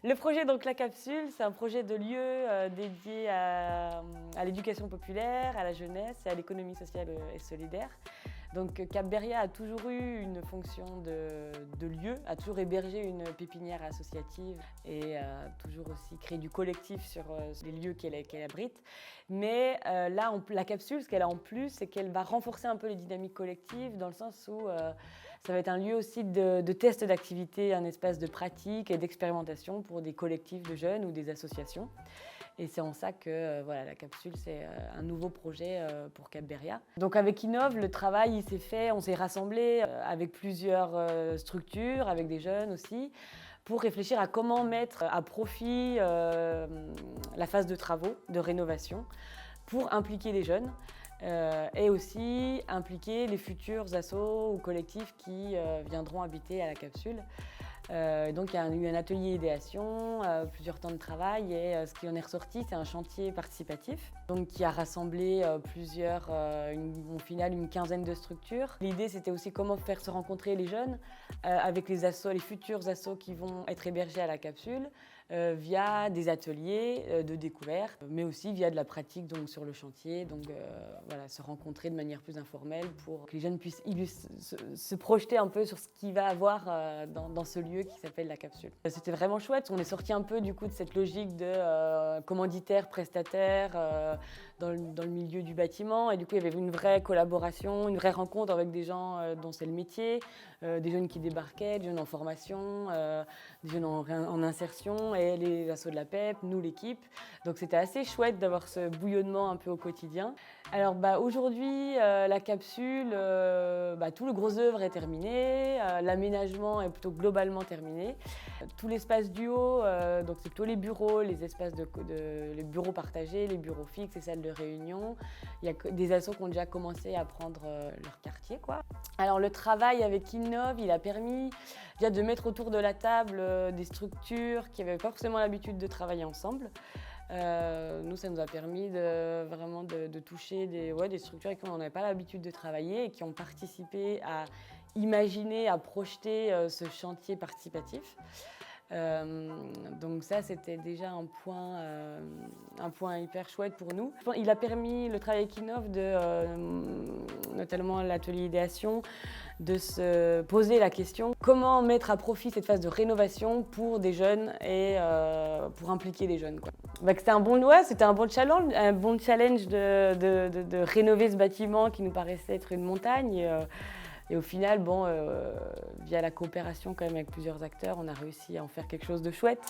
Le projet, donc la capsule, c'est un projet de lieu dédié à l'éducation populaire, à la jeunesse et à l'économie sociale et solidaire. Donc Cap-Beria a toujours eu une fonction de lieu, a toujours hébergé une pépinière associative et a toujours aussi créé du collectif sur les lieux qu'elle abrite. Mais là, la capsule, ce qu'elle a en plus, c'est qu'elle va renforcer un peu les dynamiques collectives dans le sens où ça va être un lieu aussi de test d'activité, un espace de pratique et d'expérimentation pour des collectifs de jeunes ou des associations. Et c'est en ça que voilà, la capsule, c'est un nouveau projet pour Cap-Beria. Donc avec Innov, le travail il s'est fait, on s'est rassemblés avec plusieurs structures, avec des jeunes aussi, pour réfléchir à comment mettre à profit la phase de travaux, de rénovation, pour impliquer les jeunes. Et aussi impliquer les futurs assos ou collectifs qui viendront habiter à la capsule. Donc il y a eu un atelier idéation, plusieurs temps de travail et ce qui en est ressorti, c'est un chantier participatif donc, qui a rassemblé au final une quinzaine de structures. L'idée c'était aussi comment faire se rencontrer les jeunes avec les futurs assos qui vont être hébergés à la capsule via des ateliers de découverte, mais aussi via de la pratique donc, sur le chantier, donc voilà, se rencontrer de manière plus informelle pour que les jeunes puissent se projeter un peu sur ce qu'il va avoir dans ce lieu qui s'appelle la capsule. C'était vraiment chouette, on est sorti un peu du coup de cette logique de commanditaire, prestataire dans le milieu du bâtiment et du coup il y avait une vraie collaboration, une vraie rencontre avec des gens dont c'est le métier, des jeunes qui débarquaient, des jeunes en formation, des jeunes en insertion et les assos de la PEP, nous l'équipe. Donc c'était assez chouette d'avoir ce bouillonnement un peu au quotidien. Alors aujourd'hui, la capsule, tout le gros œuvre est terminé, l'aménagement est plutôt globalement terminé. Tout l'espace du haut, donc c'est plutôt les bureaux, les espaces les bureaux partagés, les bureaux fixes, les salles de réunion. Il y a des assos qui ont déjà commencé à prendre leur quartier, quoi. Alors le travail avec Innov, il a permis déjà de mettre autour de la table des structures qui n'avaient pas forcément l'habitude de travailler ensemble. Nous, ça nous a permis de toucher des structures avec qui on n'avait pas l'habitude de travailler et qui ont participé à imaginer, à projeter ce chantier participatif. Donc ça, c'était déjà un point hyper chouette pour nous. Il a permis, le travail avec Innov, notamment l'atelier idéation, de se poser la question comment mettre à profit cette phase de rénovation pour des jeunes et pour impliquer les jeunes, quoi. C'était un bon challenge de rénover ce bâtiment qui nous paraissait être une montagne. Et au final, via la coopération quand même avec plusieurs acteurs, on a réussi à en faire quelque chose de chouette.